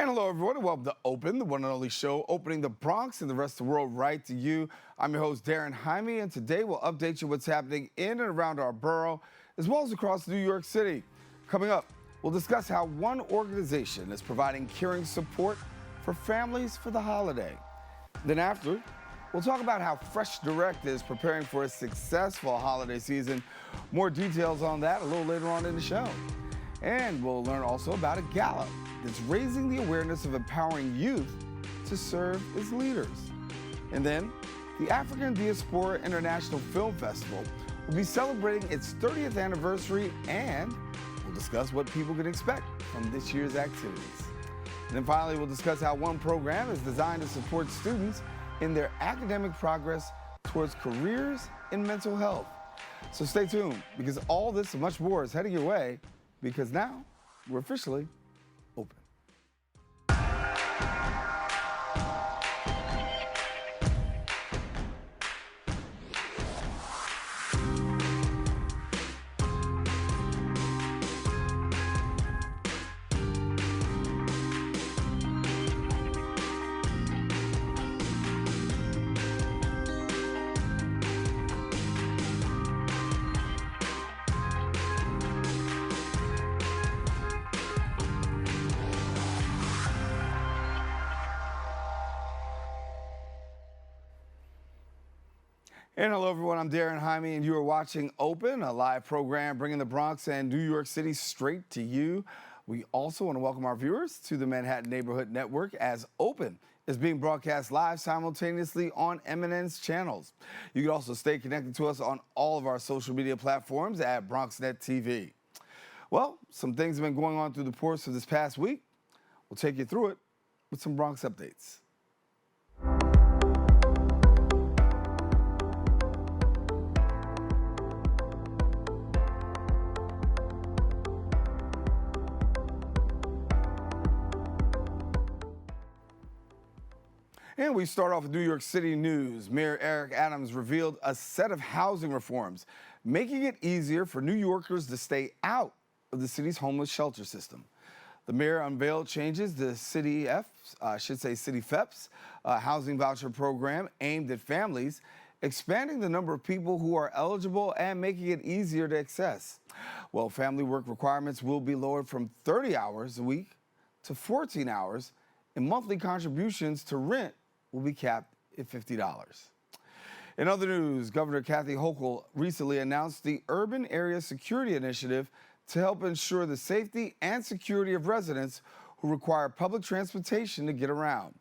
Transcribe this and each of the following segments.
And hello, everyone, and welcome to Open, the one and only show opening the Bronx and the rest of the world right to you. I'm your host, Darren Jaime, and today we'll update you what's happening in and around our borough, as well as across New York City. Coming up, we'll discuss how one organization is providing caring support for families for the holiday. Then after, we'll talk about how Fresh Direct is preparing for a successful holiday season. More details on that a little later on in the show. And we'll learn also about a gala that's raising the awareness of empowering youth to serve as leaders. And then, the African Diaspora International Film Festival will be celebrating its 30th anniversary, and we'll discuss what people can expect from this year's activities. And then finally, we'll discuss how one program is designed to support students in their academic progress towards careers in mental health. So stay tuned, because all this and much more is heading your way, because now we're officially open. And hello, everyone. I'm Darren Jaime, and you are watching Open, a live program bringing the Bronx and New York City straight to you. We also want to welcome our viewers to the Manhattan Neighborhood Network, as Open is being broadcast live simultaneously on MNN's channels. You can also stay connected to us on all of our social media platforms at BronxNet TV. Well, some things have been going on through the course of this past week. We'll take you through it with some Bronx updates. And we start off with New York City news. Mayor Eric Adams revealed a set of housing reforms, making it easier for New Yorkers to stay out of the city's homeless shelter system. The mayor unveiled changes to City FEP's housing voucher program aimed at families, expanding the number of people who are eligible and making it easier to access. Well, family work requirements will be lowered from 30 hours a week to 14 hours, and monthly contributions to rent will be capped at $50. In other news, Governor Kathy Hochul recently announced the Urban Area Security Initiative to help ensure the safety and security of residents who require public transportation to get around.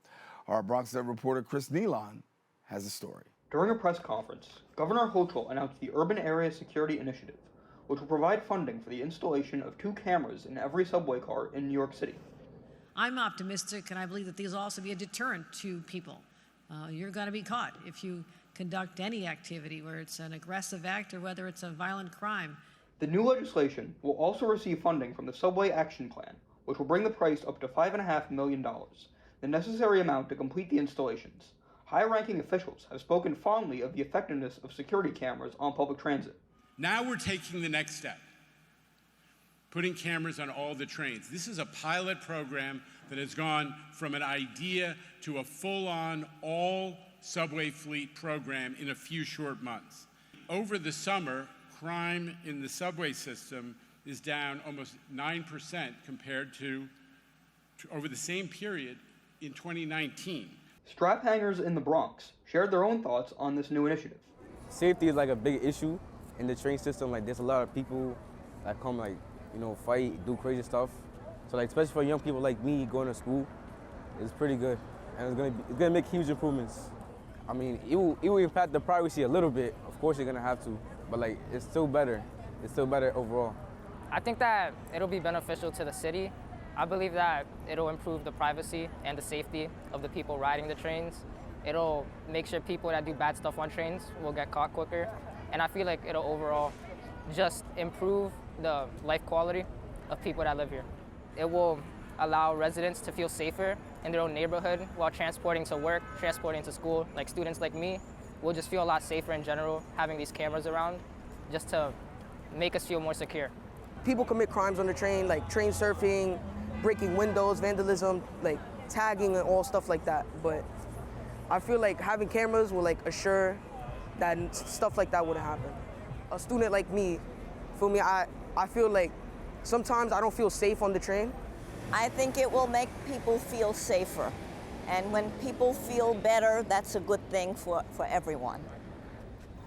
Our BronxNet reporter Chris Nealon has a story. During a press conference, Governor Hochul announced the Urban Area Security Initiative, which will provide funding for the installation of 2 cameras in every subway car in New York City. I'm optimistic, and I believe that these will also be a deterrent to people. You're going to be caught if you conduct any activity, where it's an aggressive act or whether it's a violent crime. The new legislation will also receive funding from the Subway Action Plan, which will bring the price up to $5.5 million, the necessary amount to complete the installations. High-ranking officials have spoken fondly of the effectiveness of security cameras on public transit. Now we're taking the next step, putting cameras on all the trains. This is a pilot program that has gone from an idea to a full-on all subway fleet program in a few short months. Over the summer, crime in the subway system is down almost 9% compared to over the same period in 2019. Strap hangers in the Bronx shared their own thoughts on this new initiative. Safety is like a big issue in the train system. Like, there's a lot of people that come, like, fight, do crazy stuff. So, like, especially for young people like me going to school, it's pretty good. And it's gonna make huge improvements. I mean, it will impact the privacy a little bit. Of course, you're gonna have to, but like, it's still better. It's still better overall. I think that it'll be beneficial to the city. I believe that it'll improve the privacy and the safety of the people riding the trains. It'll make sure people that do bad stuff on trains will get caught quicker. And I feel like it'll overall just improve the life quality of people that live here. It will allow residents to feel safer in their own neighborhood while transporting to work, transporting to school. Like, students like me will just feel a lot safer in general having these cameras around, just to make us feel more secure. People commit crimes on the train, like train surfing, breaking windows, vandalism, like tagging and all stuff like that. But I feel like having cameras will like assure that stuff like that wouldn't happen. A student like me, feel me, I feel like sometimes I don't feel safe on the train. I think it will make people feel safer. And when people feel better, that's a good thing for everyone.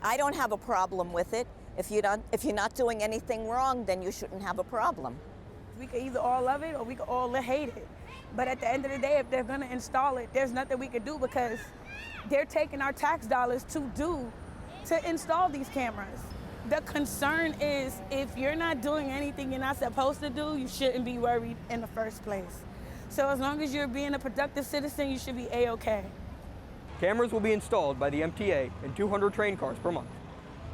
I don't have a problem with it. If you're not doing anything wrong, then you shouldn't have a problem. We could either all love it or we could all hate it. But at the end of the day, if they're gonna install it, there's nothing we could do because they're taking our tax dollars to install these cameras. The concern is if you're not doing anything you're not supposed to do, you shouldn't be worried in the first place. So as long as you're being a productive citizen, you should be A-okay. Cameras will be installed by the MTA in 200 train cars per month.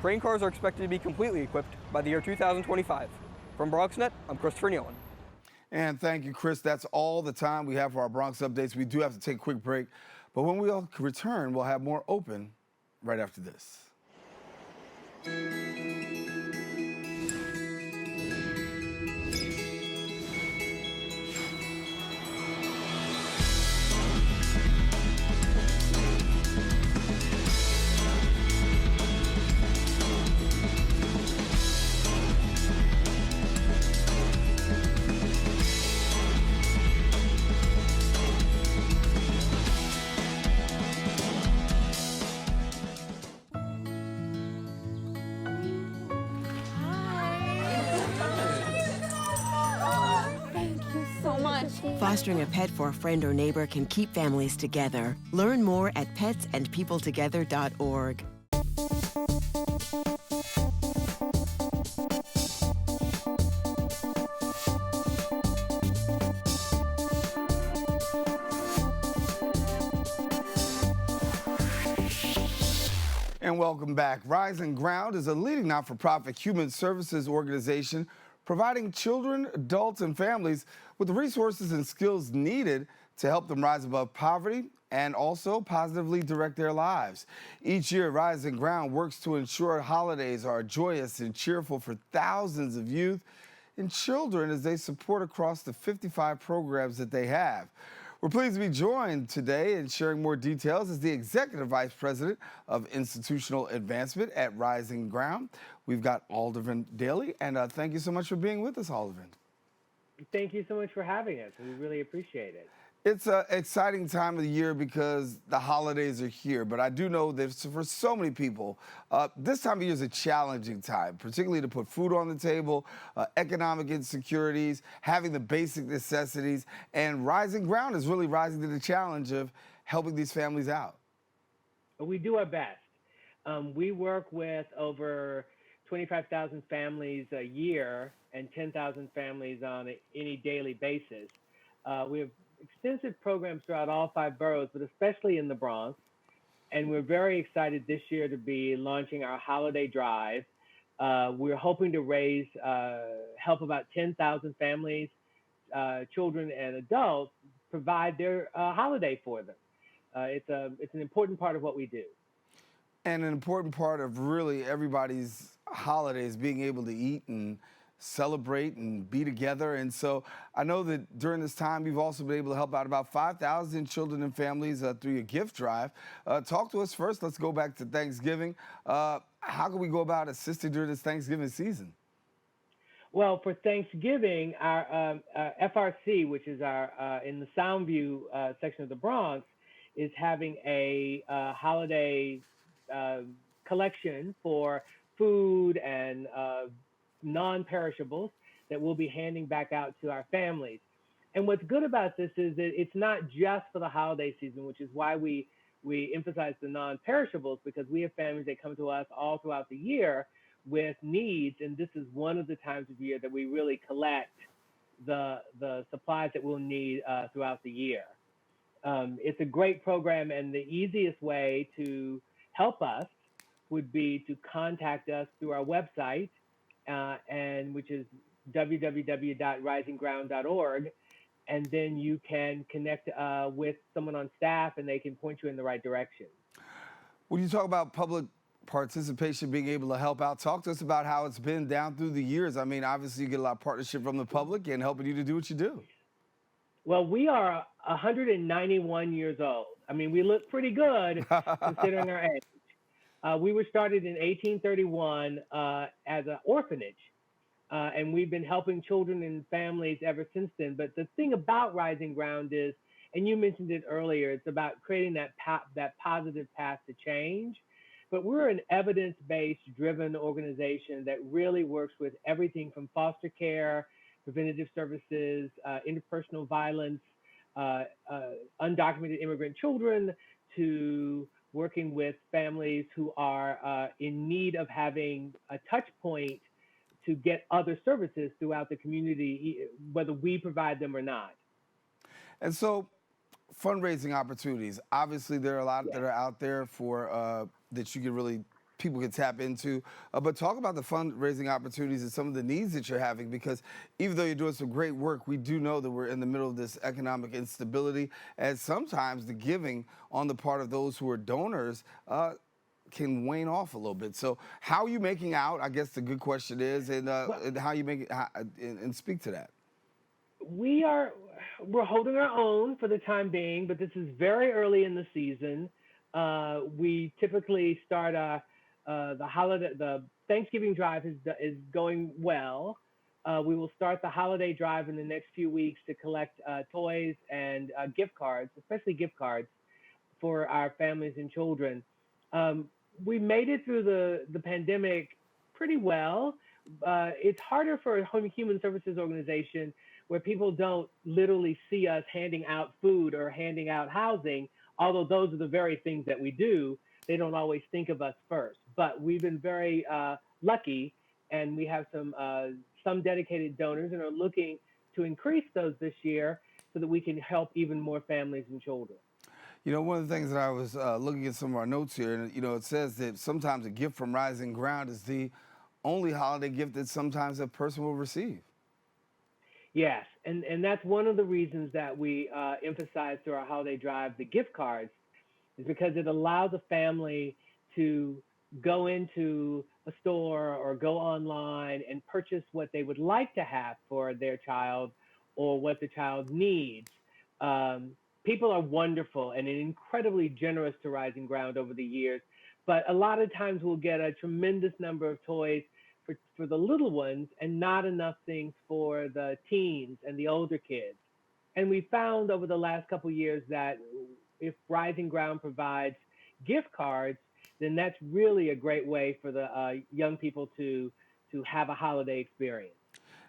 Train cars are expected to be completely equipped by the year 2025. From BronxNet, I'm Christopher Nealon. And thank you, Chris. That's all the time we have for our Bronx updates. We do have to take a quick break, but when we all return, we'll have more open right after this. Fostering a pet for a friend or neighbor can keep families together. Learn more at petsandpeopletogether.org. And welcome back. Rising Ground is a leading not-for-profit human services organization providing children, adults, and families with the resources and skills needed to help them rise above poverty and also positively direct their lives. Each year, Rising Ground works to ensure holidays are joyous and cheerful for thousands of youth and children as they support across the 55 programs that they have. We're pleased to be joined today and sharing more details as the Executive Vice President of Institutional Advancement at Rising Ground. We've got Aldervan Daly, and thank you so much for being with us, Aldervan. Thank you so much for having us. We really appreciate it. It's an exciting time of the year because the holidays are here, but I do know that for so many people, this time of year is a challenging time, particularly to put food on the table, economic insecurities, having the basic necessities, and Rising Ground is really rising to the challenge of helping these families out. We do our best. We work with over 25,000 families a year and 10,000 families on any daily basis. We have extensive programs throughout all 5 boroughs, but especially in the Bronx. And we're very excited this year to be launching our holiday drive. We're hoping to help about 10,000 families, children and adults, provide their holiday for them. It's an important part of what we do. And an important part of really everybody's holidays being able to eat and celebrate and be together. And so I know that during this time, you've also been able to help out about 5,000 children and families through your gift drive. Talk to us first. Let's go back to Thanksgiving. How can we go about assisting during this Thanksgiving season? Well, for Thanksgiving, our FRC, which is our in the Soundview section of the Bronx, is having a holiday collection for food and non-perishables that we'll be handing back out to our families. And what's good about this is that it's not just for the holiday season, which is why we emphasize the non-perishables, because we have families that come to us all throughout the year with needs, and this is one of the times of year that we really collect the supplies that we'll need throughout the year. It's a great program, and the easiest way to help us would be to contact us through our website, and which is www.risingground.org, and then you can connect with someone on staff, and they can point you in the right direction. When you talk about public participation, being able to help out, talk to us about how it's been down through the years. I mean, obviously you get a lot of partnership from the public and helping you to do what you do. Well, we are 191 years old. I mean, we look pretty good considering our age. We were started in 1831 as an orphanage, and we've been helping children and families ever since then. But the thing about Rising Ground is, and you mentioned it earlier, it's about creating that positive path to change. But we're an evidence-based driven organization that really works with everything from foster care, preventative services, interpersonal violence, undocumented immigrant children, to working with families who are in need of having a touch point to get other services throughout the community, whether we provide them or not. And so, fundraising opportunities. Obviously, there are a lot that are out there for that you can really people can tap into. But talk about the fundraising opportunities and some of the needs that you're having, because even though you're doing some great work, we do know that we're in the middle of this economic instability, and sometimes the giving on the part of those who are donors can wane off a little bit. So how are you making out? I guess the good question is, and how you make it, and speak to that. We're holding our own for the time being, but this is very early in the season. We typically start the Thanksgiving drive is going well. We will start the holiday drive in the next few weeks to collect toys and gift cards, especially gift cards for our families and children. We made it through the pandemic pretty well. It's harder for a human services organization where people don't literally see us handing out food or handing out housing, although those are the very things that we do. They don't always think of us first. But we've been very lucky, and we have some dedicated donors and are looking to increase those this year so that we can help even more families and children. You know, one of the things that I was looking at some of our notes here, and it says that sometimes a gift from Rising Ground is the only holiday gift that sometimes a person will receive. Yes, and that's one of the reasons that we emphasize through our holiday drive the gift cards, is because it allows a family to go into a store or go online and purchase what they would like to have for their child or what the child needs. People are wonderful and incredibly generous to Rising Ground over the years, but a lot of times we'll get a tremendous number of toys for the little ones and not enough things for the teens and the older kids. And we found over the last couple of years that if Rising Ground provides gift cards, then that's really a great way for the young people to have a holiday experience.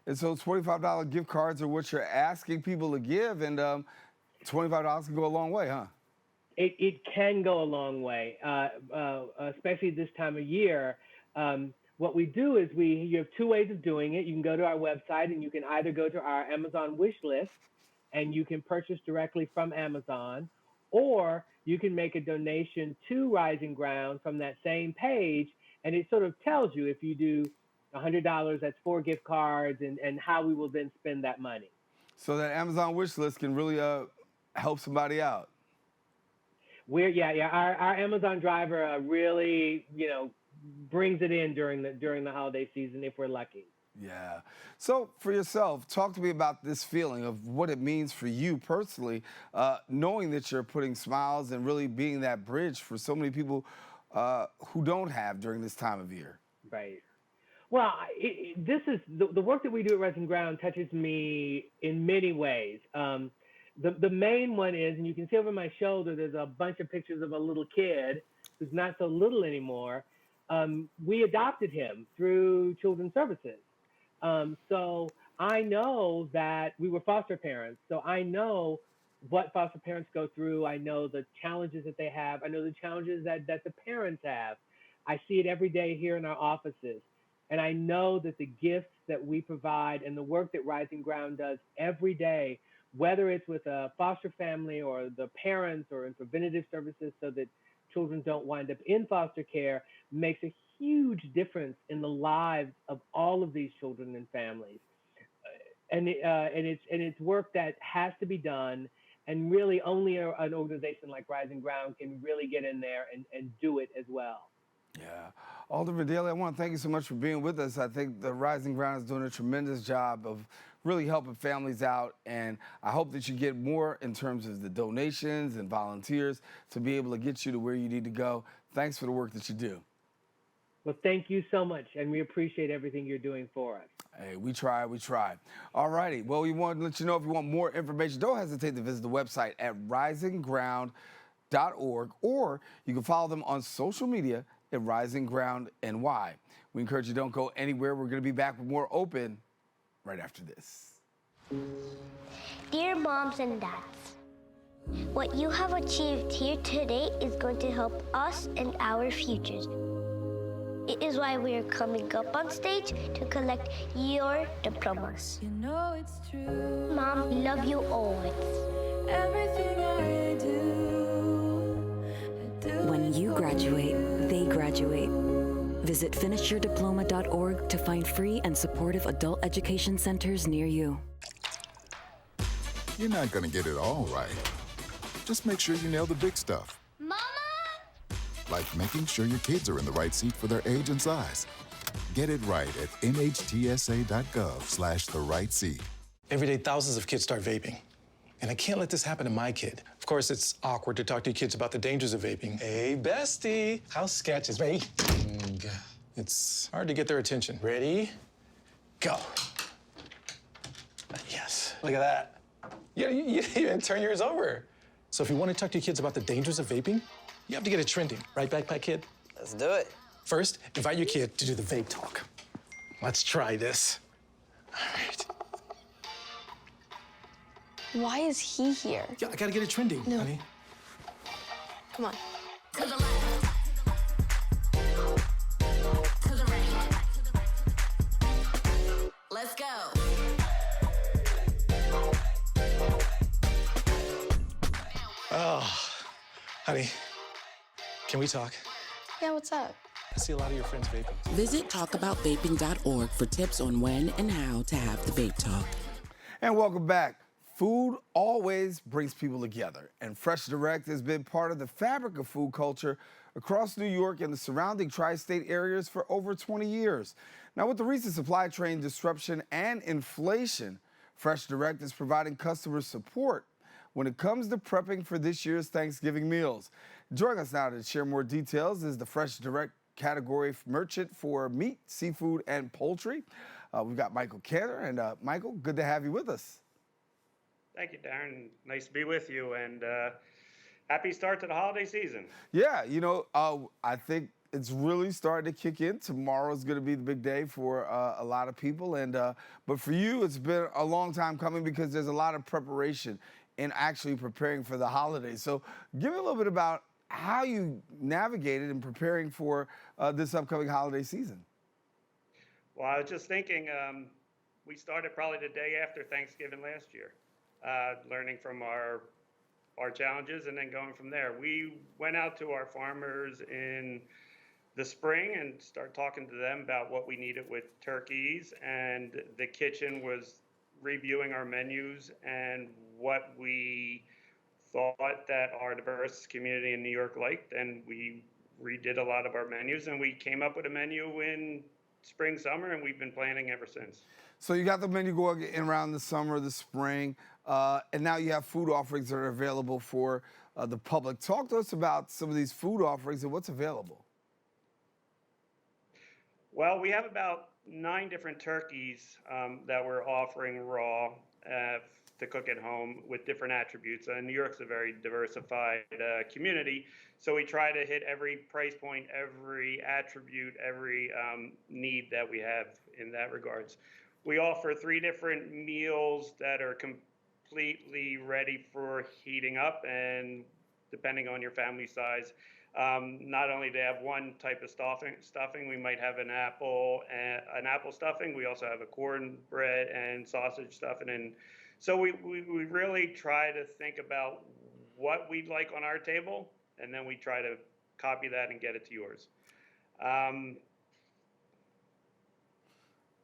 And so $25 gift cards are what you're asking people to give, and $25 can go a long way, huh? It can go a long way, especially this time of year. What we do is you have two ways of doing it. You can go to our website, and you can either go to our Amazon wish list, and you can purchase directly from Amazon, or you can make a donation to Rising Ground from that same page, and it sort of tells you if you do $100, that's 4 gift cards, and how we will then spend that money. So that Amazon wish list can really help somebody out. Our Amazon driver really, brings it in during the holiday season if we're lucky. Yeah. So for yourself, talk to me about this feeling of what it means for you personally, knowing that you're putting smiles and really being that bridge for so many people who don't have during this time of year. Right. Well, this is the work that we do at Rising Ground touches me in many ways. The main one is, and you can see over my shoulder, there's a bunch of pictures of a little kid who's not so little anymore. We adopted him through Children's Services. So I know that we were foster parents. So I know what foster parents go through. I know the challenges that they have. I know the challenges that the parents have. I see it every day here in our offices. And I know that the gifts that we provide and the work that Rising Ground does every day, whether it's with a foster family or the parents or in preventative services so that children don't wind up in foster care, makes a huge difference in the lives of all of these children and families. And it's work that has to be done, and really only an organization like Rising Ground can really get in there and do it as well. Yeah. Alderman Daly, I want to thank you so much for being with us. I think the Rising Ground is doing a tremendous job of really helping families out, and I hope that you get more in terms of the donations and volunteers to be able to get you to where you need to go. Thanks for the work that you do. Well, thank you so much, and we appreciate everything you're doing for us. Hey, we try. All righty. Well, we want to let you know if you want more information, don't hesitate to visit the website at risingground.org, or you can follow them on social media at Rising Ground NY. We encourage you don't go anywhere. We're going to be back with more Open right after this. Dear moms and dads, what you have achieved here today is going to help us and our futures. It is why we are coming up on stage to collect your diplomas. You know it's true. Mom, we love you always. Everything I do When you graduate, they graduate. Visit finishyourdiploma.org to find free and supportive adult education centers near you. You're not going to get it all right. Just make sure you nail the big stuff. Mama! Like making sure your kids are in the right seat for their age and size. Get it right at nhtsa.gov/the-right-seat. Every day, thousands of kids start vaping. And I can't let this happen to my kid. Of course, it's awkward to talk to your kids about the dangers of vaping. Hey, bestie, how sketch is vaping? It's hard to get their attention. Ready? Go. Yes, look at that. You didn't even turn yours over. So if you want to talk to your kids about the dangers of vaping, you have to get it trending. Right, Backpack Kid? Let's do it. First, invite your kid to do the vape talk. Let's try this. All right. Why is he here? Yeah, I gotta get it trending, honey. Come on. To the left. To the right. Let's go. Oh, honey, can we talk? Yeah, what's up? I see a lot of your friends vaping. Visit talkaboutvaping.org for tips on when and how to have the vape talk. And welcome back. Food always brings people together, and Fresh Direct has been part of the fabric of food culture across New York and the surrounding tri-state areas for over 20 years. Now, with the recent supply chain disruption and inflation, Fresh Direct is providing customers support when it comes to prepping for this year's Thanksgiving meals. Joining us now to share more details is the Fresh Direct category merchant for meat, seafood, and poultry. We've got Michael Cantor, and Michael, good to have you with us. Thank you, Darren. Nice to be with you, and happy start to the holiday season. Yeah, you know, I think it's really starting to kick in. Tomorrow's going to be the big day for a lot of people, and but for you, it's been a long time coming because there's a lot of preparation in actually preparing for the holidays. So give me a little bit about how you navigated in preparing for this upcoming holiday season. Well, I was just thinking, we started probably the day after Thanksgiving last year, learning from our challenges and then going from there. We went out to our farmers in the spring and started talking to them about what we needed with turkeys, and the kitchen was reviewing our menus and what we thought that our diverse community in New York liked, and we redid a lot of our menus, and we came up with a menu in spring, summer, and we've been planning ever since. So you got the menu going in around the summer, the spring, and now you have food offerings that are available for the public. Talk to us about some of these food offerings and what's available. Well, we have about 9 different turkeys that we're offering raw to cook at home with different attributes. New York's a very diversified community, so we try to hit every price point, every attribute, every need that we have in that regards. We offer 3 different meals that are completely ready for heating up, and depending on your family size, not only do they have one type of stuffing, we might have an apple stuffing. We also have a cornbread and sausage stuffing, and so we really try to think about what we'd like on our table, and then we try to copy that and get it to yours.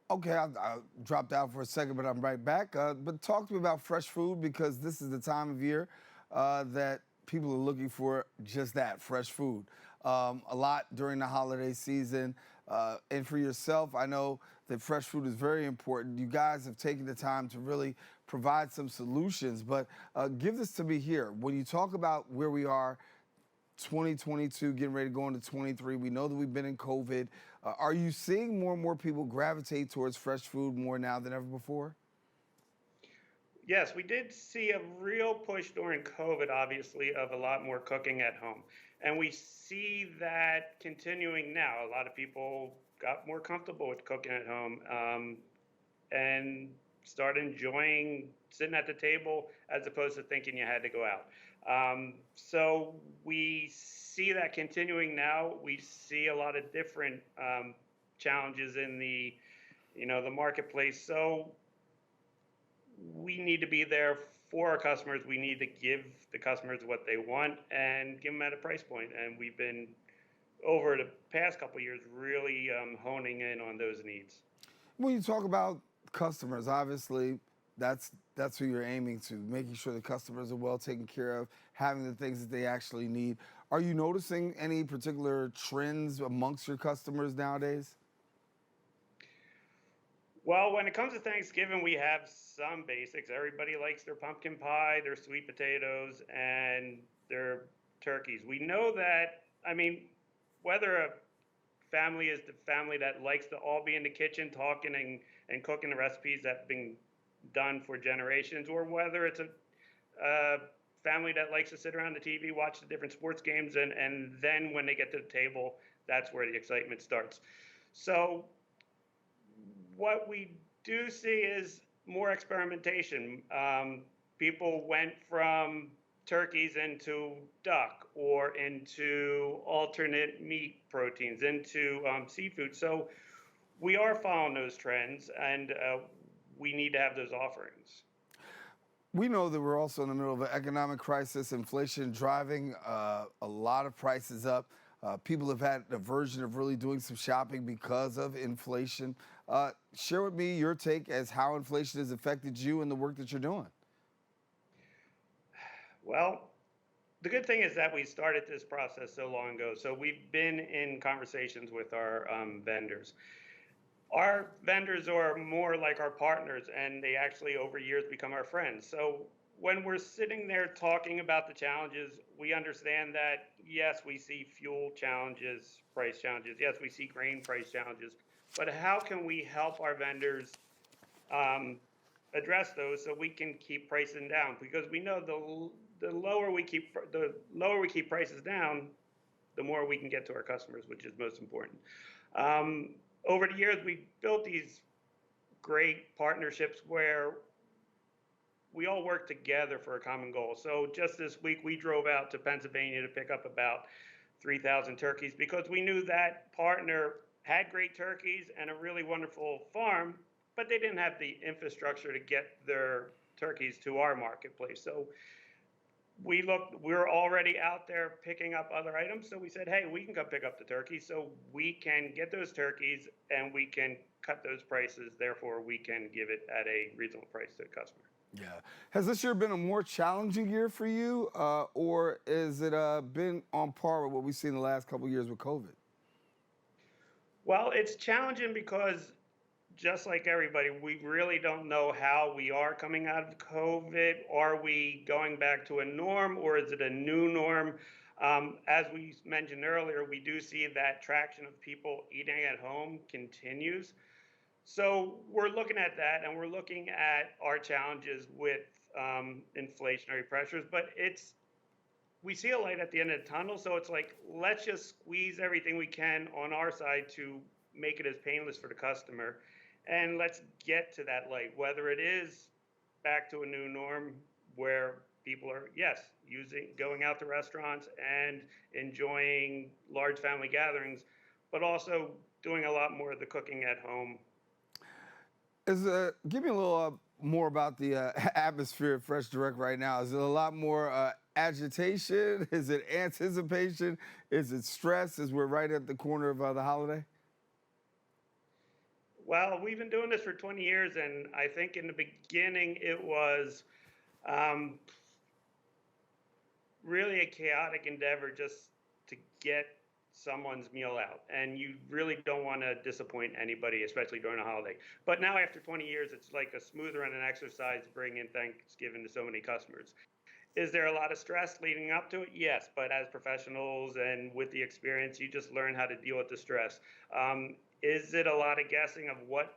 Okay, I dropped out for a second, but I'm right back. But talk to me about fresh food, because this is the time of year that people are looking for just that, fresh food. a lot during the holiday season. And for yourself, I know that fresh food is very important. You guys have taken the time to really provide some solutions, but give this to me here. When you talk about where we are, 2022, getting ready to go into 23, we know that we've been in COVID. Are you seeing more and more people gravitate towards fresh food more now than ever before? Yes, we did see a real push during COVID, obviously, of a lot more cooking at home. And we see that continuing now. A lot of people got more comfortable with cooking at home and start enjoying sitting at the table as opposed to thinking you had to go out. So we see that continuing now. We see a lot of different challenges in the marketplace. So we need to be there for our customers. We need to give the customers what they want and give them at a price point. And we've been, over the past couple of years, really honing in on those needs. When you talk about customers, obviously, that's who you're aiming to, making sure the customers are well taken care of, having the things that they actually need. Are you noticing any particular trends amongst your customers nowadays? Well, when it comes to Thanksgiving, we have some basics. Everybody likes their pumpkin pie, their sweet potatoes, and their turkeys. We know that, whether a family is the family that likes to all be in the kitchen talking and cooking the recipes that have been done for generations, or whether it's a family that likes to sit around the TV, watch the different sports games, and then when they get to the table, that's where the excitement starts. So what we do see is more experimentation. People went from turkeys into duck or into alternate meat proteins, into seafood. So we are following those trends, and we need to have those offerings. We know that we're also in the middle of an economic crisis, inflation driving a lot of prices up. People have had an aversion of really doing some shopping because of inflation. Share with me your take as how inflation has affected you and the work that you're doing. Well, the good thing is that we started this process so long ago. So we've been in conversations with our vendors. Our vendors are more like our partners, and they actually over years become our friends. So when we're sitting there talking about the challenges, we understand that, yes, we see fuel challenges, price challenges. Yes, we see grain price challenges. But how can we help our vendors address those so we can keep pricing down? Because we know the lower we keep prices down, the more we can get to our customers, which is most important. Over the years, we built these great partnerships where we all work together for a common goal. So just this week, we drove out to Pennsylvania to pick up about 3,000 turkeys because we knew that partner had great turkeys and a really wonderful farm, but they didn't have the infrastructure to get their turkeys to our marketplace. So we're already out there picking up other items. So we said, hey, we can come pick up the turkeys so we can get those turkeys and we can cut those prices. Therefore, we can give it at a reasonable price to the customer. Yeah. Has this year been a more challenging year for you, or has it been on par with what we've seen the last couple of years with COVID? Well, it's challenging because just like everybody, we really don't know how we are coming out of COVID. Are we going back to a norm, or is it a new norm? As we mentioned earlier, we do see that traction of people eating at home continues. So we're looking at that, and we're looking at our challenges with inflationary pressures, but we see a light at the end of the tunnel. So it's like, let's just squeeze everything we can on our side to make it as painless for the customer. And let's get to that light, whether it is back to a new norm where people are, yes, going out to restaurants and enjoying large family gatherings, but also doing a lot more of the cooking at home. Give me a little more about the atmosphere at Fresh Direct right now. Is it a lot more agitation? Is it anticipation? Is it stress as we're right at the corner of the holiday? Well, we've been doing this for 20 years, and I think in the beginning it was really a chaotic endeavor just to get someone's meal out, and you really don't want to disappoint anybody, especially during a holiday. But now, after 20 years, it's like a smooth run and exercise bringing Thanksgiving to so many customers. Is there a lot of stress leading up to it? Yes, but as professionals and with the experience, you just learn how to deal with the stress. Is it a lot of guessing of what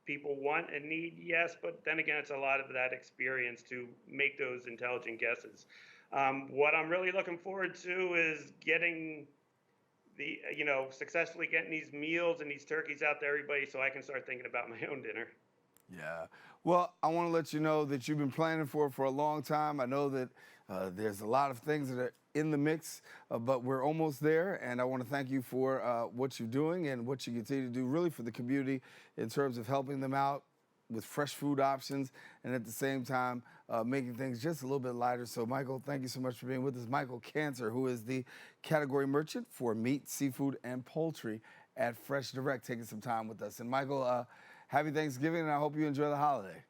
people want and need? Yes, but then again, it's a lot of that experience to make those intelligent guesses. What I'm really looking forward to is getting successfully getting these meals and these turkeys out to everybody so I can start thinking about my own dinner. Yeah. Well, I want to let you know that you've been planning for a long time. I know that there's a lot of things that are in the mix, but we're almost there. And I want to thank you for what you're doing and what you continue to do really for the community in terms of helping them out with fresh food options and at the same time making things just a little bit lighter. So, Michael, thank you so much for being with us. Michael Cantor, who is the category merchant for meat, seafood, and poultry at Fresh Direct, taking some time with us. And, Michael, happy Thanksgiving, and I hope you enjoy the holiday.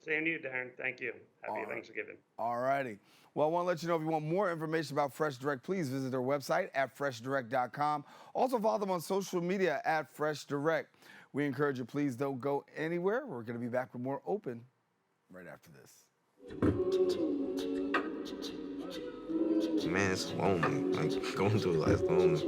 Same to you, Darren. Thank you. Happy Thanksgiving. All righty. Well, I want to let you know if you want more information about Fresh Direct, please visit their website at freshdirect.com. Also follow them on social media at Fresh Direct. We encourage you, please don't go anywhere. We're going to be back with more Open right after this. Man, it's lonely. Like, going through life lonely.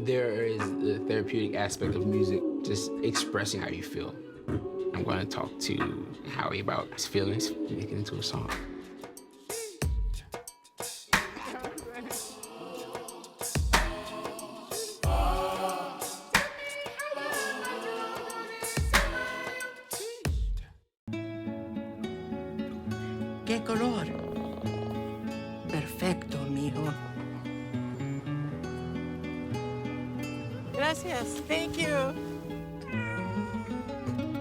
There is the therapeutic aspect of music, just expressing how you feel. I'm going to talk to Howie about his feelings, make it into a song. ¿Qué color? Perfecto, amigo. Gracias. Thank you.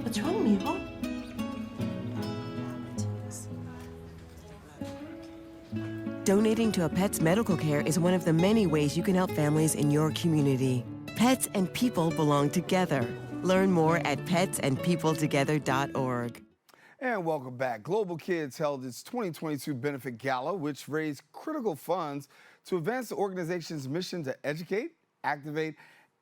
What's wrong, amigo? Donating to a pet's medical care is one of the many ways you can help families in your community. Pets and people belong together. Learn more at petsandpeopletogether.org. And welcome back. Global Kids held its 2022 benefit gala, which raised critical funds to advance the organization's mission to educate, activate,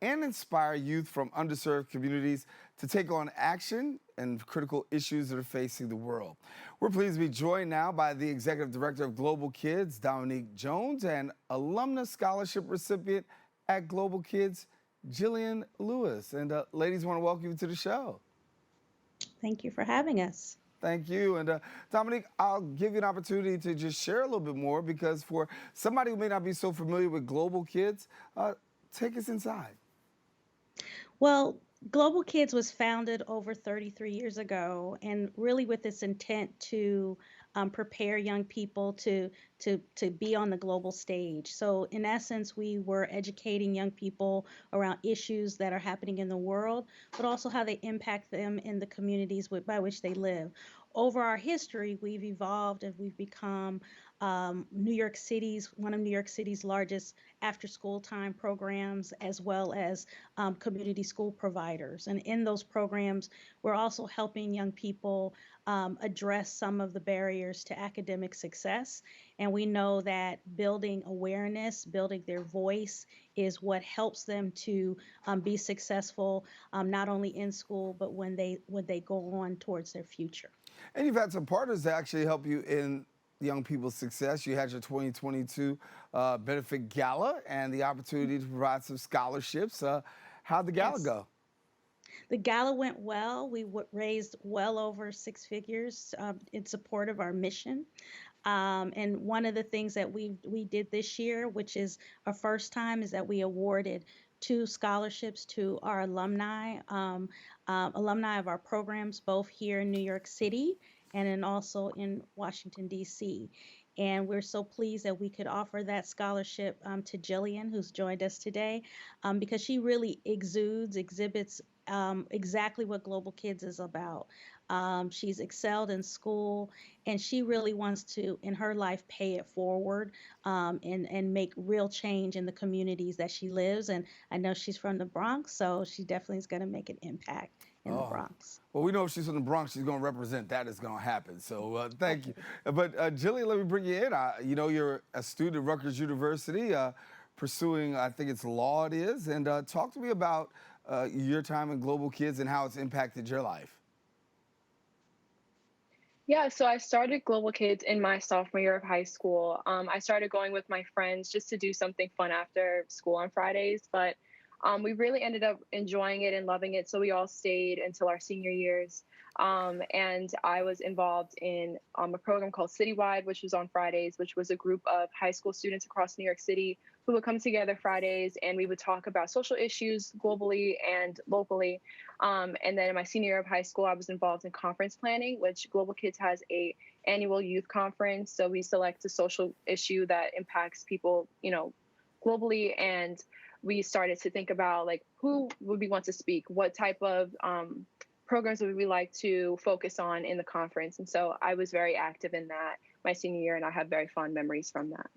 and inspire youth from underserved communities to take on action and critical issues that are facing the world. We're pleased to be joined now by the Executive Director of Global Kids, Dominique Jones, and Alumna Scholarship recipient at Global Kids, Jillian Lewis. And ladies, I want to welcome you to the show. Thank you for having us. Thank you. And Dominique, I'll give you an opportunity to just share a little bit more because for somebody who may not be so familiar with Global Kids, take us inside. Well, Global Kids was founded over 33 years ago, and really with this intent to prepare young people to be on the global stage. So in essence, we were educating young people around issues that are happening in the world, but also how they impact them in the communities by which they live. Over our history, we've evolved and we've become one of New York City's largest after-school time programs, as well as community school providers. And in those programs, we're also helping young people address some of the barriers to academic success. And we know that building awareness, building their voice is what helps them to be successful, not only in school, but when they go on towards their future. And you've had some partners that actually help you in young people's success. You had your 2022 benefit gala and the opportunity to provide some scholarships. How'd the gala go? The gala went well. We raised well over 6 figures in support of our mission. And one of the things that we did this year, which is our first time, is that we awarded 2 scholarships to our alumni of our programs, both here in New York City and then also in Washington, D.C. And we're so pleased that we could offer that scholarship to Jillian, who's joined us today, because she really exhibits exactly what Global Kids is about. She's excelled in school, and she really wants to, in her life, pay it forward and make real change in the communities that she lives. And I know she's from the Bronx, so she definitely is going to make an impact in the Bronx. Well, we know if she's from the Bronx, she's going to represent. That is going to happen. So thank you. But Jillian, let me bring you in. You know, you're a student at Rutgers University pursuing, I think it's law it is. And talk to me about your time in Global Kids and how it's impacted your life. Yeah, so I started Global Kids in my sophomore year of high school. I started going with my friends just to do something fun after school on Fridays, but we really ended up enjoying it and loving it, so we all stayed until our senior years. And I was involved in a program called Citywide, which was on Fridays, which was a group of high school students across New York City who would come together Fridays, and we would talk about social issues globally and locally. And then in my senior year of high school, I was involved in conference planning, which Global Kids has a annual youth conference. So we select a social issue that impacts people, you know, globally, and we started to think about like who would we want to speak, what type of programs would we like to focus on in the conference. And so I was very active in that my senior year, and I have very fond memories from that.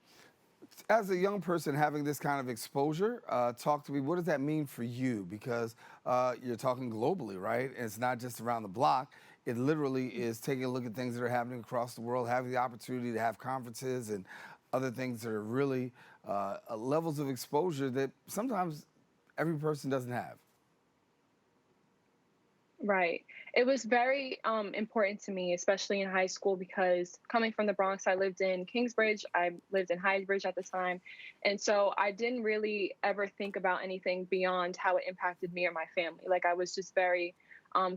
As a young person having this kind of exposure, talk to me, what does that mean for you? Because you're talking globally, right? And it's not just around the block. It literally is taking a look at things that are happening across the world, having the opportunity to have conferences and other things that are really levels of exposure that sometimes every person doesn't have. Right. It was very important to me, especially in high school, because coming from the Bronx, I lived in Kingsbridge. I lived in Highbridge at the time. And so I didn't really ever think about anything beyond how it impacted me or my family. Like I was just very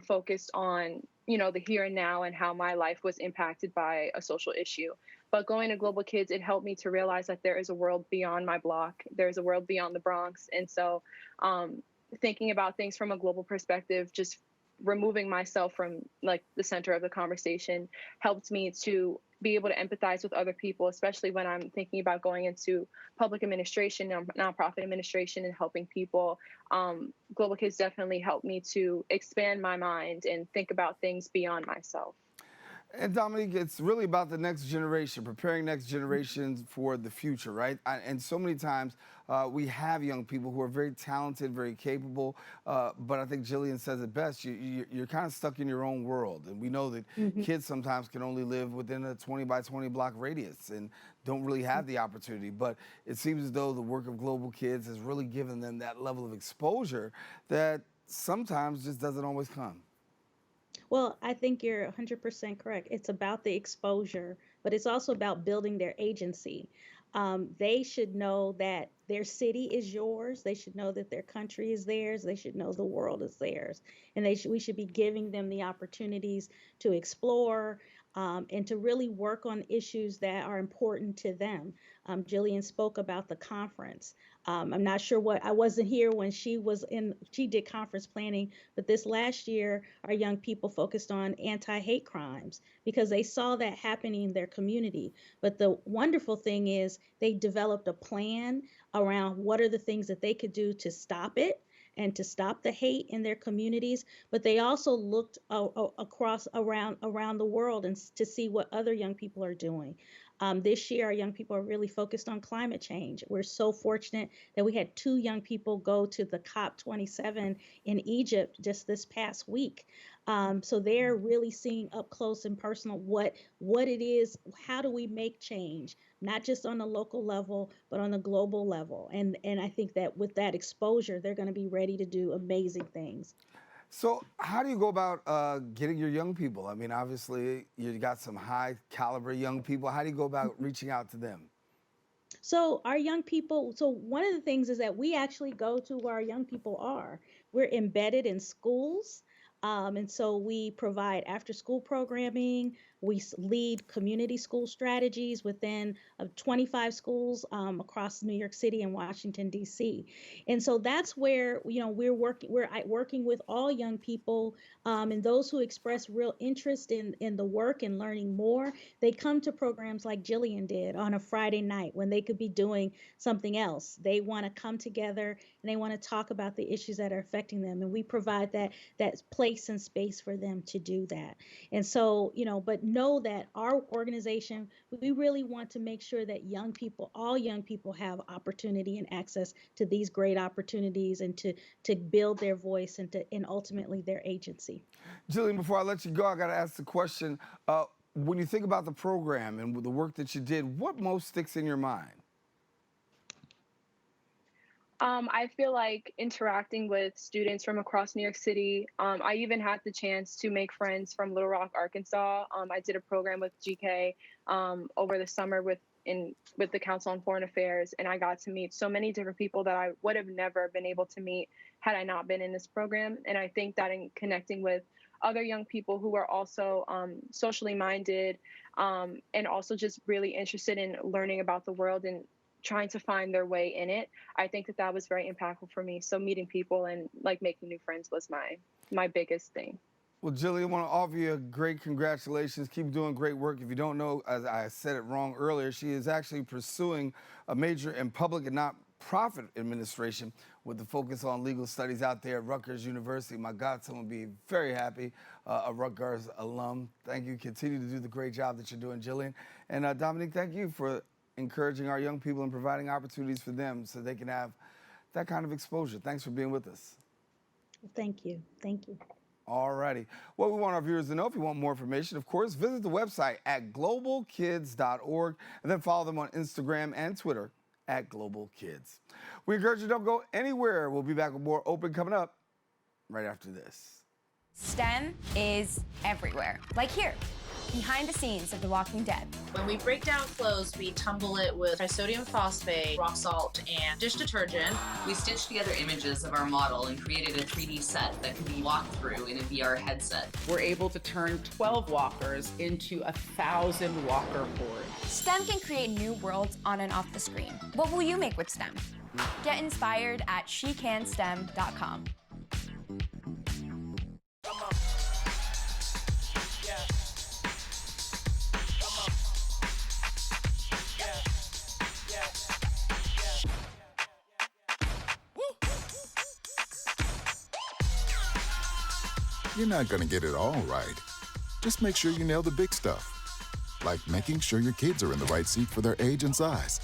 focused on, you know, the here and now and how my life was impacted by a social issue. But going to Global Kids, it helped me to realize that there is a world beyond my block. There's a world beyond the Bronx. And so thinking about things from a global perspective, just removing myself from like the center of the conversation helped me to be able to empathize with other people, especially when I'm thinking about going into public administration, nonprofit administration, and helping people. Global Kids definitely helped me to expand my mind and think about things beyond myself. And Dominique, it's really about the next generation, preparing next generations for the future, right? And so many times we have young people who are very talented, very capable, but I think Jillian says it best, you're kind of stuck in your own world. And we know that kids sometimes can only live within a 20 by 20 block radius and don't really have the opportunity. But it seems as though the work of Global Kids has really given them that level of exposure that sometimes just doesn't always come. Well, I think you're 100% correct. It's about the exposure, but it's also about building their agency. They should know that their city is yours. They should know that their country is theirs. They should know the world is theirs. And we should be giving them the opportunities to explore and to really work on issues that are important to them. Jillian spoke about the conference. I'm not sure I wasn't here when she did conference planning, but this last year, our young people focused on anti-hate crimes because they saw that happening in their community. But the wonderful thing is they developed a plan around what are the things that they could do to stop it and to stop the hate in their communities, but they also looked around the world and to see what other young people are doing. This year, our young people are really focused on climate change. We're so fortunate that we had 2 young people go to the COP27 in Egypt just this past week. So they're really seeing up close and personal what it is, how do we make change, not just on the local level, but on the global level. And I think that with that exposure, they're going to be ready to do amazing things. So how do you go about getting your young people? I mean, obviously, you got some high caliber young people. How do you go about reaching out to them? So our young people, so one of the things is that we actually go to where our young people are. We're embedded in schools. And so we provide after school programming. We lead community school strategies within 25 schools across New York City and Washington, D.C. And so that's where, we're working with all young people and those who express real interest in the work and learning more. They come to programs like Jillian did on a Friday night when they could be doing something else. They want to come together and they want to talk about the issues that are affecting them. And we provide that place and space for them to do that. And so, but know that our organization, we really want to make sure that young people, all young people, have opportunity and access to these great opportunities, and to build their voice and ultimately their agency. Jillian, before I let you go, I got to ask the question. When you think about the program and the work that you did, what most sticks in your mind? I feel like interacting with students from across New York City. I even had the chance to make friends from Little Rock, Arkansas. I did a program with GK over the summer with the Council on Foreign Affairs, and I got to meet so many different people that I would have never been able to meet had I not been in this program. And I think that in connecting with other young people who are also socially minded and also just really interested in learning about the world and trying to find their way in it, I think that was very impactful for me. So meeting people and like making new friends was my biggest thing. Well, Jillian, I want to offer you a great congratulations. Keep doing great work. If you don't know, as I said it wrong earlier, she is actually pursuing a major in public and not-profit administration with the focus on legal studies out there at Rutgers University. My godson will be very happy, a Rutgers alum. Thank you. Continue to do the great job that you're doing, Jillian. And Dominique, thank you for encouraging our young people and providing opportunities for them so they can have that kind of exposure. Thanks for being with us. Thank you. Thank you. All righty. What we want our viewers to know, if you want more information, of course, visit the website at globalkids.org and then follow them on Instagram and Twitter at Global Kids. We encourage you don't go anywhere. We'll be back with more Open coming up right after this. STEM is everywhere, like here, behind the scenes of The Walking Dead. When we break down clothes, we tumble it with trisodium phosphate, rock salt, and dish detergent. We stitched together images of our model and created a 3D set that can be walked through in a VR headset. We're able to turn 12 walkers into 1,000 walker boards. STEM can create new worlds on and off the screen. What will you make with STEM? Get inspired at shecanstem.com. You're not going to get it all right. Just make sure you nail the big stuff, like making sure your kids are in the right seat for their age and size.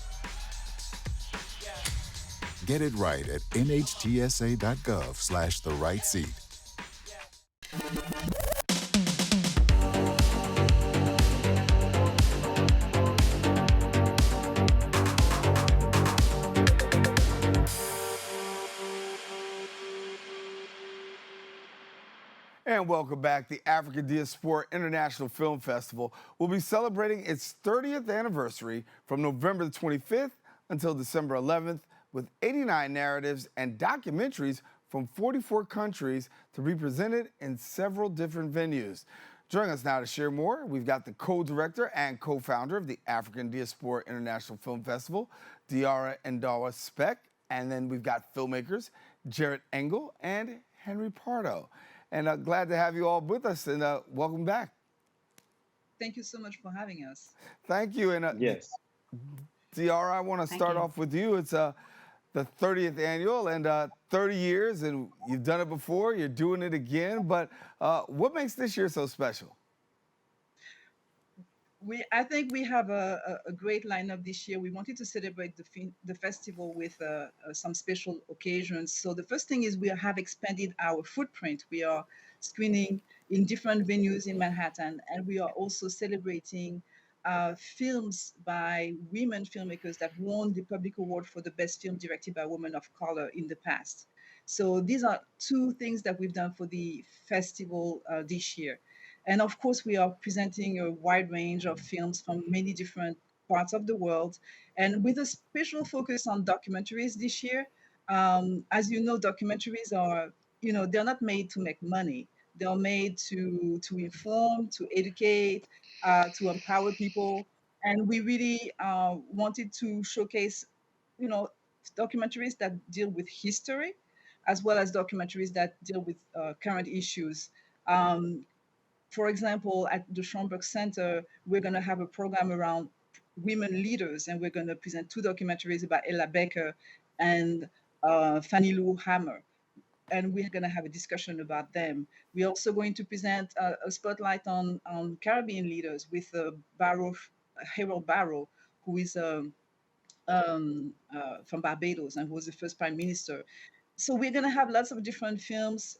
Get it right at nhtsa.gov/the right seat. And welcome back. The African Diaspora International Film Festival will be celebrating its 30th anniversary from November the 25th until December 11th with 89 narratives and documentaries from 44 countries to be presented in several different venues. Joining us now to share more, we've got the co-director and co-founder of the African Diaspora International Film Festival, Diarra Ndawa Speck, and then we've got filmmakers Jarrett Engel and Henry Pardo. And glad to have you all with us, and welcome back. Thank you so much for having us. Thank you. And yes, Diarra, I want to start off with you. It's the 30th annual and 30 years, and you've done it before, you're doing it again, but what makes this year so special? I think we have a great lineup this year. We wanted to celebrate the festival with some special occasions. So the first thing is we have expanded our footprint. We are screening in different venues in Manhattan, and we are also celebrating films by women filmmakers that won the Public Award for the best film directed by a woman of color in the past. So these are two things that we've done for the festival this year. And of course, we are presenting a wide range of films from many different parts of the world, and with a special focus on documentaries this year. As you know, documentaries are, they're not made to make money. They're made to inform, to educate, to empower people. And we really wanted to showcase, documentaries that deal with history, as well as documentaries that deal with current issues. For example, at the Schomburg Center, we're going to have a program around women leaders, and we're going to present two documentaries about Ella Baker and Fannie Lou Hamer. and we're going to have a discussion about them. We're also going to present a spotlight on Caribbean leaders with Harold Barrow, who is from Barbados and who was the first prime minister. So we're going to have lots of different films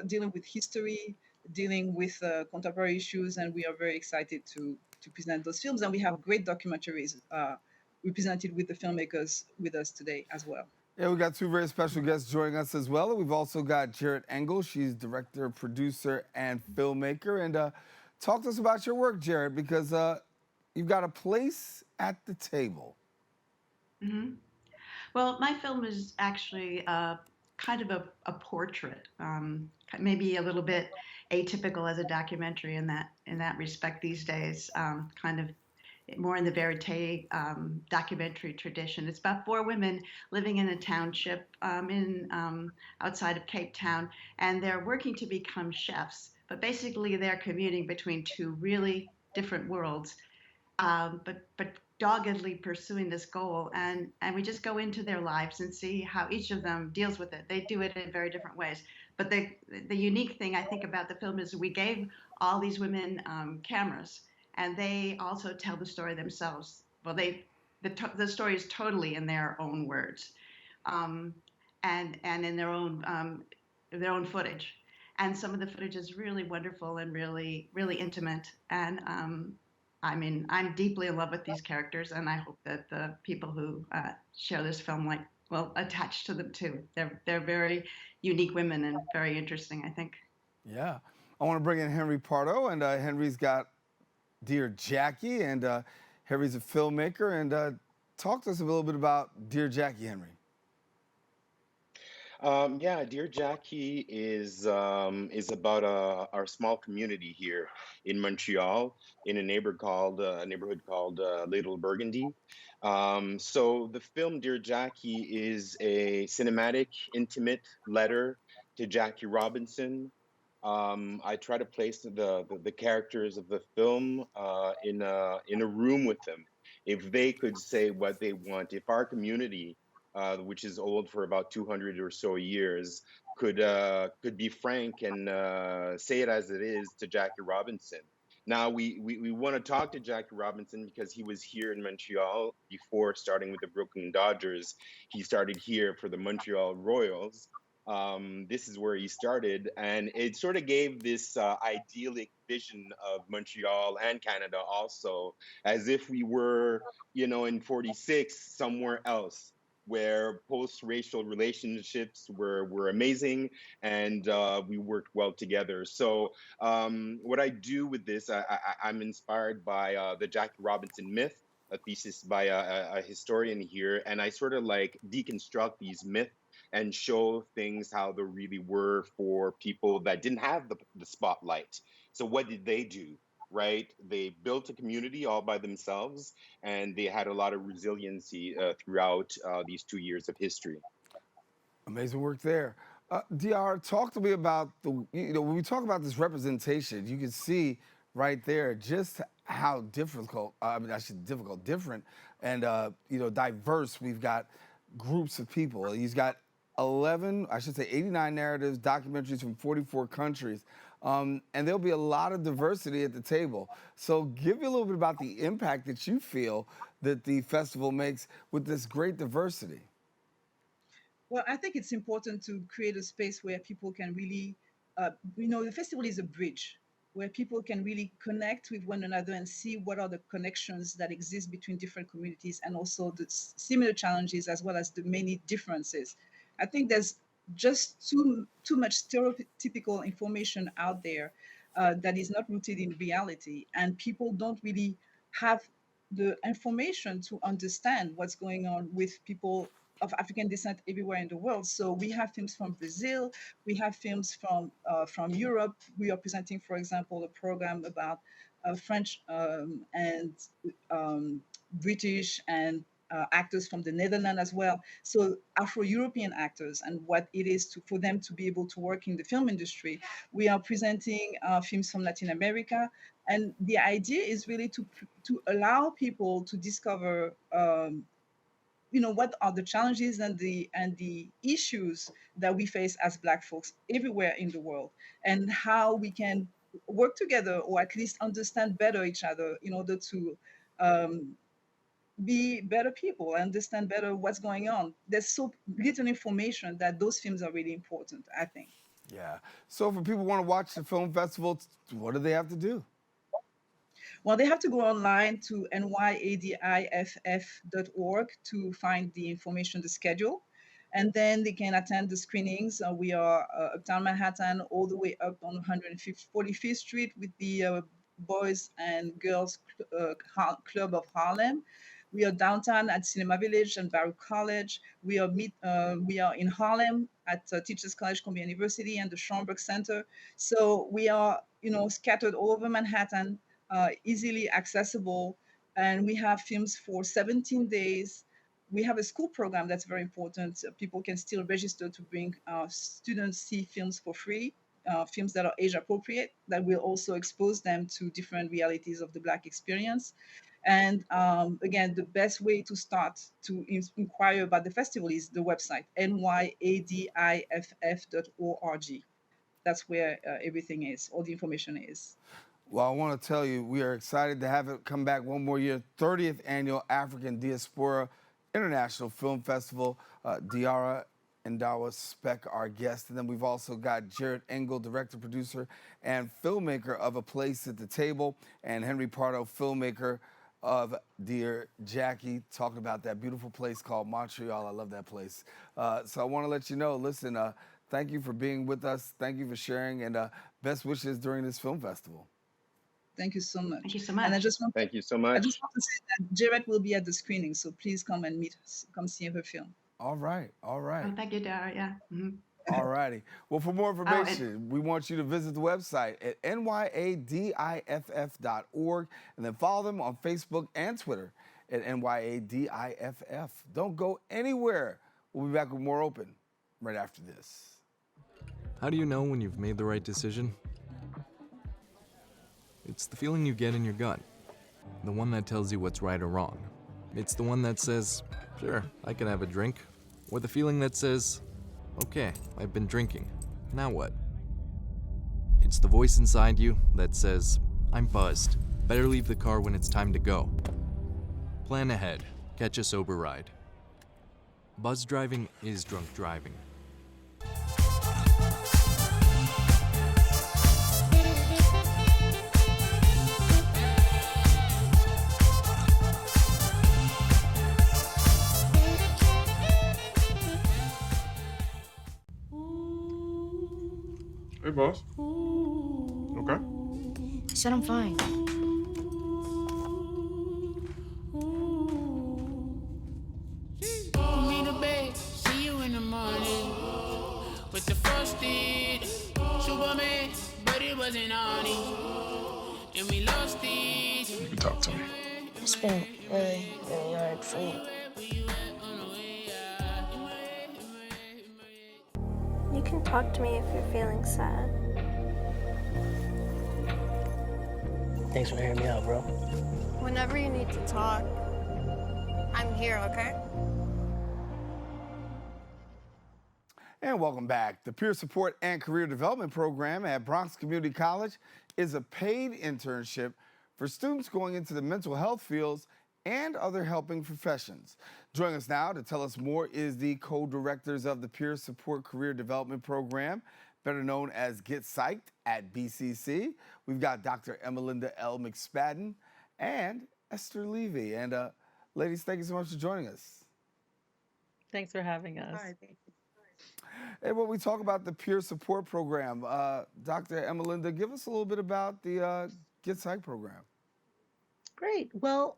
dealing with history, dealing with contemporary issues, and we are very excited to present those films. And we have great documentaries represented with the filmmakers with us today as well. Yeah, we got two very special guests joining us as well. We've also got Jarrett Engel. She's director, producer, and filmmaker. And talk to us about your work, Jarrett, because you've got a place at the table. Mm-hmm. Well, my film is actually kind of a portrait, maybe a little bit atypical as a documentary in that respect these days, kind of more in the verite documentary tradition. It's about 4 women living in a township outside of Cape Town, and they're working to become chefs. But basically, they're commuting between 2 really different worlds, but doggedly pursuing this goal. And we just go into their lives and see how each of them deals with it. They do it in very different ways. But the unique thing I think about the film is we gave all these women cameras, and they also tell the story themselves. Well, the story is totally in their own words, and in their own footage. And some of the footage is really wonderful and really, really intimate. And I mean, I'm deeply in love with these characters, and I hope that the people who share this film will attach to them too. They're very unique women and very interesting, I think. Yeah, I want to bring in Henry Pardo, and Henry's got Dear Jackie, and Henry's a filmmaker. And talk to us a little bit about Dear Jackie, Henry. Yeah, Dear Jackie is about our small community here in Montreal, in a neighborhood called Little Burgundy. So the film Dear Jackie is a cinematic, intimate letter to Jackie Robinson. I try to place the characters of the film in a room with them. If they could say what they want, if our community, which is old for about 200 or so years, could be frank and say it as it is to Jackie Robinson. Now, we want to talk to Jackie Robinson because he was here in Montreal before starting with the Brooklyn Dodgers. He started here for the Montreal Royals. This is where he started, and it sort of gave this idyllic vision of Montreal and Canada also, as if we were, in 46 somewhere else, where post-racial relationships were amazing, and we worked well together. So what I do with this, I'm inspired by the Jackie Robinson myth, a thesis by a historian here, and I sort of deconstruct these myths and show things how they really were for people that didn't have the spotlight. So what did they do? Right? They built a community all by themselves, and they had a lot of resiliency throughout these 2 years of history. Amazing work there. DR, talk to me about when we talk about this representation, you can see right there just how different, and diverse. We've got groups of people. He's got 89 narratives, documentaries from 44 countries. And there'll be a lot of diversity at the table. So give me a little bit about the impact that you feel that the festival makes with this great diversity. Well, I think it's important to create a space where people can really, the festival is a bridge where people can really connect with one another and see what are the connections that exist between different communities, and also the similar challenges as well as the many differences. I think there's just too much stereotypical information out there that is not rooted in reality, and people don't really have the information to understand what's going on with people of African descent everywhere in the world. So we have films from Brazil, we have films from Europe. We are presenting, for example, a program about French and British and actors from the Netherlands as well. So Afro-European actors and what it is for them to be able to work in the film industry. We are presenting films from Latin America. And the idea is really to allow people to discover what are the challenges and the issues that we face as Black folks everywhere in the world, and how we can work together, or at least understand better each other, in order to be better people, understand better what's going on. There's so little information that those films are really important, I think. Yeah. So for people who want to watch the film festival, what do they have to do? Well, they have to go online to nyadiff.org to find the information, the schedule, and then they can attend the screenings. We are uptown Manhattan, all the way up on 145th Street with the Boys and Girls Club of Harlem. We are downtown at Cinema Village and Baruch College. We are in Harlem at Teachers College, Columbia University, and the Schomburg Center. So we are, scattered all over Manhattan, easily accessible, and we have films for 17 days. We have a school program that's very important. People can still register to bring students see films for free, films that are age appropriate, that will also expose them to different realities of the Black experience. And again, the best way to start to inquire about the festival is the website, nyadiff.org. That's where everything is, all the information is. Well, I want to tell you, we are excited to have it come back one more year, 30th Annual African Diaspora International Film Festival. Diarra Ndawa Speck, our guest. And then we've also got Jared Engel, director, producer, and filmmaker of A Place at the Table, and Henry Pardo, filmmaker of Dear Jackie, talking about that beautiful place called Montreal. I love that place. So I want to let you know, listen, thank you for being with us. Thank you for sharing, and best wishes during this film festival. Thank you so much. Thank you so much. And Thank you so I much. just want to say that Jared will be at the screening, so please come and come see her film. All right, all right. Oh, thank you, Dara. Yeah. Mhm. All righty. Well, for more information, we want you to visit the website at nyadiff.org, and then follow them on Facebook and Twitter at nyadiff. Don't go anywhere. We'll be back with more Open right after this. How do you know when you've made the right decision? It's the feeling you get in your gut, the one that tells you what's right or wrong. It's the one that says, sure, I can have a drink, or the feeling that says, okay, I've been drinking, now what? It's the voice inside you that says, I'm buzzed, better leave the car when it's time to go. Plan ahead, catch a sober ride. Buzz driving is drunk driving. Hey, boss. Okay? I said I'm fine. Put me to bed, see you in the morning. With the frosted Superman, but it wasn't on it. And we lost it. You can talk to me. It's been really, really hard for me. You can talk to me if you're feeling sad. Thanks for hearing me out, bro. Whenever you need to talk, I'm here, okay? And welcome back. The Peer Support and Career Development Program at Bronx Community College is a paid internship for students going into the mental health fields and other helping professions. Joining us now to tell us more is the co-directors of the Peer Support Career Development Program, better known as Get Psyched at BCC. We've got Dr. Emelinda L. McSpadden and Esther Levy. And ladies, thank you so much for joining us. Thanks for having us. Hi, thank you. And when we talk about the Peer Support Program, Dr. Emelinda, give us a little bit about the Get Psyched program. Great. Well,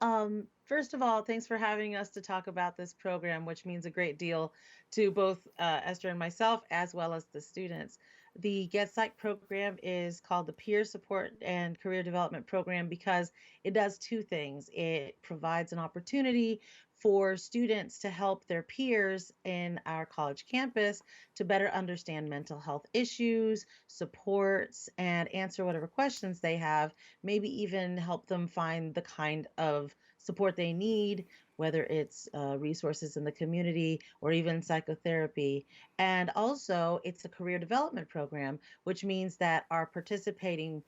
first of all, thanks for having us to talk about this program, which means a great deal to both Esther and myself, as well as the students. The Get Psyched program is called the Peer Support and Career Development Program because it does two things. It provides an opportunity for students to help their peers in our college campus to better understand mental health issues, supports, and answer whatever questions they have, maybe even help them find the kind of support they need, whether it's resources in the community or even psychotherapy. And also, it's a career development program, which means that our participating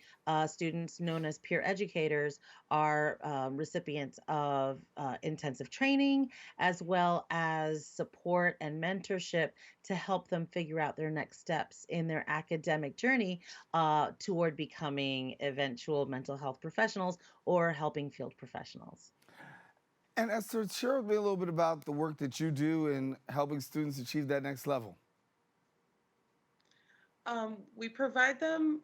students, known as peer educators, are recipients of intensive training as well as support and mentorship to help them figure out their next steps in their academic journey toward becoming eventual mental health professionals or helping field professionals. And Esther, share with me a little bit about the work that you do in helping students achieve that next level. We provide them,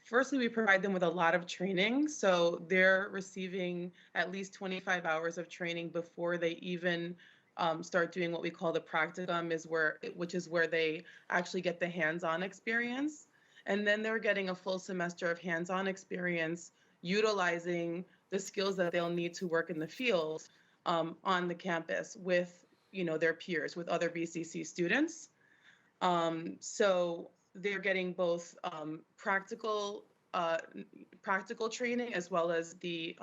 firstly, we provide them with a lot of training. So they're receiving at least 25 hours of training before they even start doing what we call the practicum, which is where they actually get the hands-on experience. And then they're getting a full semester of hands-on experience utilizing the skills that they'll need to work in the field on the campus with their peers, with other BCC students. So they're getting both practical training as well as the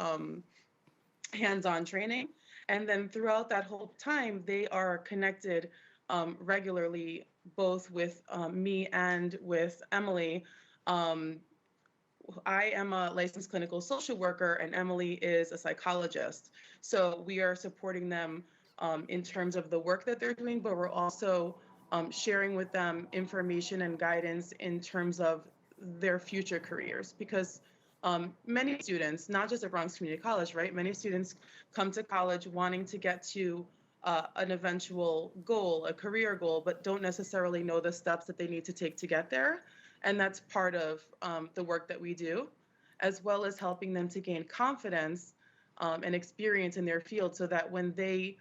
hands-on training. And then throughout that whole time, they are connected regularly, both with me and with Emily. I am a licensed clinical social worker and Emily is a psychologist. So we are supporting them in terms of the work that they're doing, but we're also sharing with them information and guidance in terms of their future careers. Because many students, not just at Bronx Community College, right? Many students come to college wanting to get to an eventual goal, a career goal, but don't necessarily know the steps that they need to take to get there. And that's part of the work that we do, as well as helping them to gain confidence and experience in their field so that when they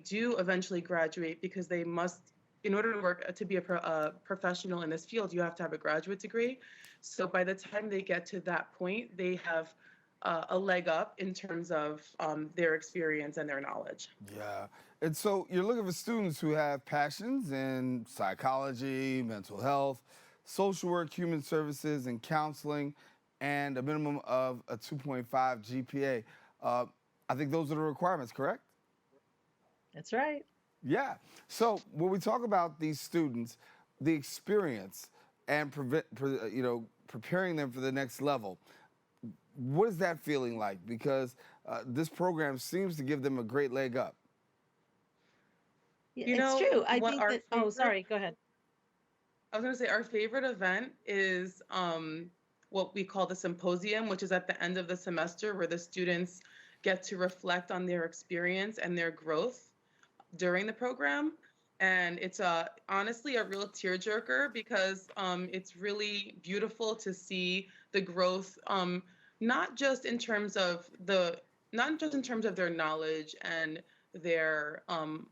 do eventually graduate, because they must, in order to work, to be a professional in this field, you have to have a graduate degree. So by the time they get to that point, they have a leg up in terms of their experience and their knowledge. Yeah. And so you're looking for students who have passions in psychology, mental health, social work, human services, and counseling, and a minimum of a 2.5 GPA. I think those are the requirements, correct? That's right. Yeah. So when we talk about these students, the experience and preparing them for the next level, what is that feeling like? Because this program seems to give them a great leg up. Yeah, it's true. I think that. Oh, sorry. Go ahead. I was going to say our favorite event is what we call the symposium, which is at the end of the semester where the students get to reflect on their experience and their growth during the program. And it's honestly a real tearjerker because it's really beautiful to see the growth, not just in terms of their knowledge and their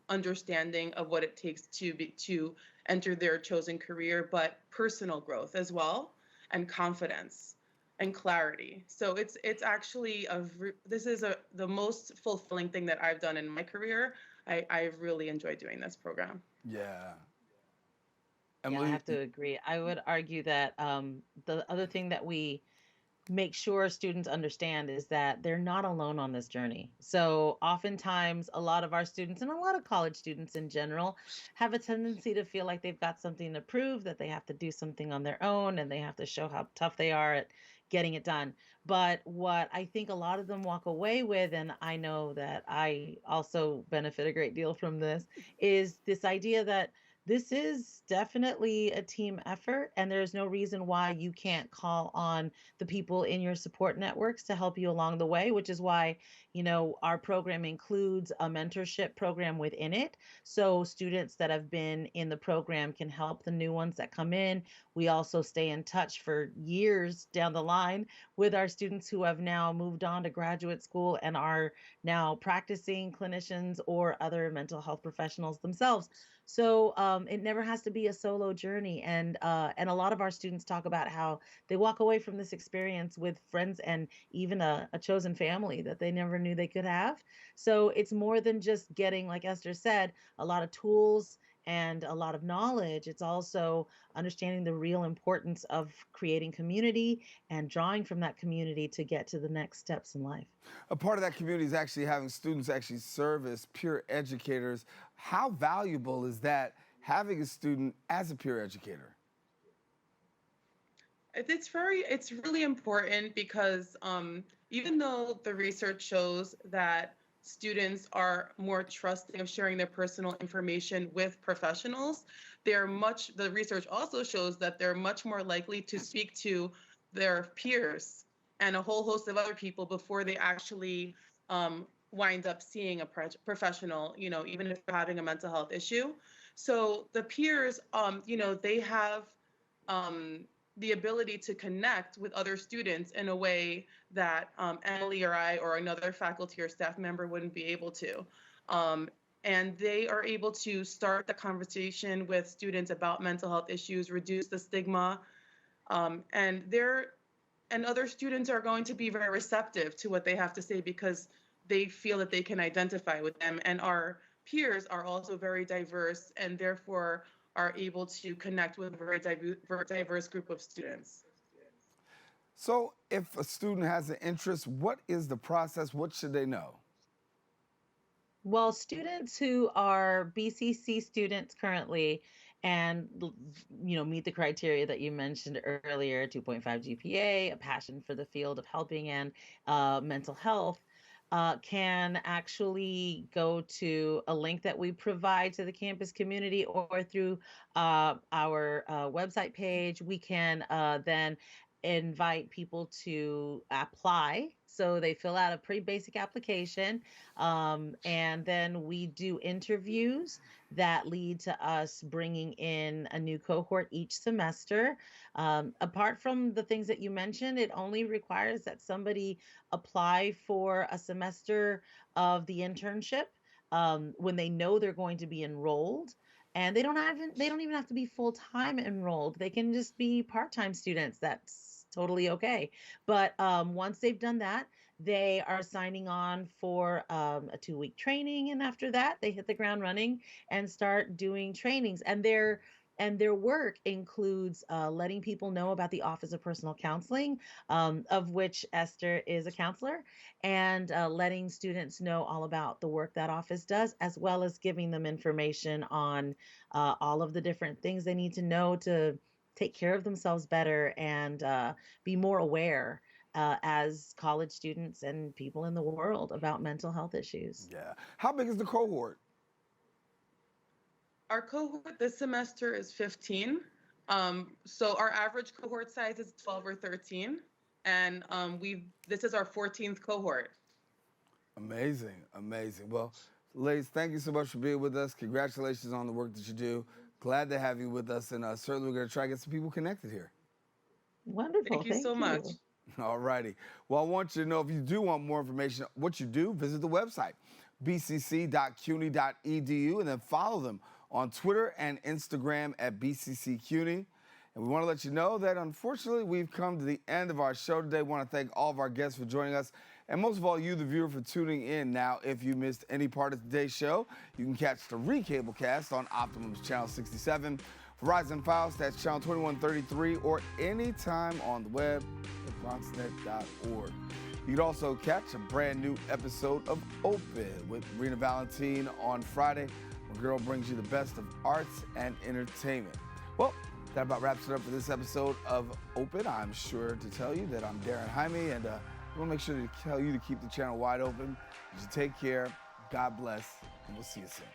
understanding of what it takes to enter their chosen career, but personal growth as well, and confidence and clarity. So it's actually the most fulfilling thing that I've done in my career. I really enjoy doing this program. Yeah. Emily? Yeah, I have to agree. I would argue that the other thing that we make sure students understand is that they're not alone on this journey. So oftentimes a lot of our students and a lot of college students in general have a tendency to feel like they've got something to prove, that they have to do something on their own and they have to show how tough they are at getting it done. But what I think a lot of them walk away with, and I know that I also benefit a great deal from this, is this idea that this is definitely a team effort, and there's no reason why you can't call on the people in your support networks to help you along the way, which is why, our program includes a mentorship program within it. So students that have been in the program can help the new ones that come in. We also stay in touch for years down the line with our students who have now moved on to graduate school and are now practicing clinicians or other mental health professionals themselves. So it never has to be a solo journey. And a lot of our students talk about how they walk away from this experience with friends and even a chosen family that they never knew they could have. So it's more than just getting, like Esther said, a lot of tools and a lot of knowledge. It's also understanding the real importance of creating community and drawing from that community to get to the next steps in life. A part of that community is actually having students actually serve as peer educators. How valuable is that, having a student as a peer educator? It's really important because even though the research shows that students are more trusting of sharing their personal information with professionals, the research also shows that they're much more likely to speak to their peers and a whole host of other people before they actually wind up seeing a professional, even if they're having a mental health issue. So the peers, they have the ability to connect with other students in a way that Emily or I or another faculty or staff member wouldn't be able to. And they are able to start the conversation with students about mental health issues, reduce the stigma, and other students are going to be very receptive to what they have to say because they feel that they can identify with them. And our peers are also very diverse and therefore are able to connect with a very diverse group of students. So if a student has an interest, what is the process? What should they know? Well, students who are BCC students currently and meet the criteria that you mentioned earlier, 2.5 GPA, a passion for the field of helping and mental health, can actually go to a link that we provide to the campus community or through our website page. We can then invite people to apply. So they fill out a pretty basic application, and then we do interviews that lead to us bringing in a new cohort each semester. Apart from the things that you mentioned, it only requires that somebody apply for a semester of the internship when they know they're going to be enrolled. And they don't even have to be full-time enrolled. They can just be part-time students. That's totally okay. But once they've done that, they are signing on for a 2-week training. And after that, they hit the ground running and start doing trainings. And their work includes letting people know about the Office of Personal Counseling, of which Esther is a counselor, and letting students know all about the work that office does, as well as giving them information on all of the different things they need to know to take care of themselves better and be more aware as college students and people in the world about mental health issues. Yeah. How big is the cohort? Our cohort this semester is 15. So our average cohort size is 12 or 13. And this is our 14th cohort. Amazing, amazing. Well, ladies, thank you so much for being with us. Congratulations on the work that you do. Glad to have you with us, and certainly we're going to try to get some people connected here. Wonderful. Thank you so much. All righty. Well, I want you to know, if you do want more information, what you do, visit the website, bcc.cuny.edu, and then follow them on Twitter and Instagram at BCCCUNY. And we want to let you know that, unfortunately, we've come to the end of our show today. I want to thank all of our guests for joining us, and most of all, you, the viewer, for tuning in. Now, if you missed any part of today's show, you can catch the Recablecast on Optimum's Channel 67, Verizon Files, that's Channel 2133, or anytime on the web at bronxnet.org. You can also catch a brand new episode of Open with Rena Valentine on Friday, where Girl brings you the best of arts and entertainment. Well, that about wraps it up for this episode of Open. I'm sure to tell you that I'm Darren Jaime, and I want to make sure to tell you to keep the channel wide open. You take care, God bless, and we'll see you soon.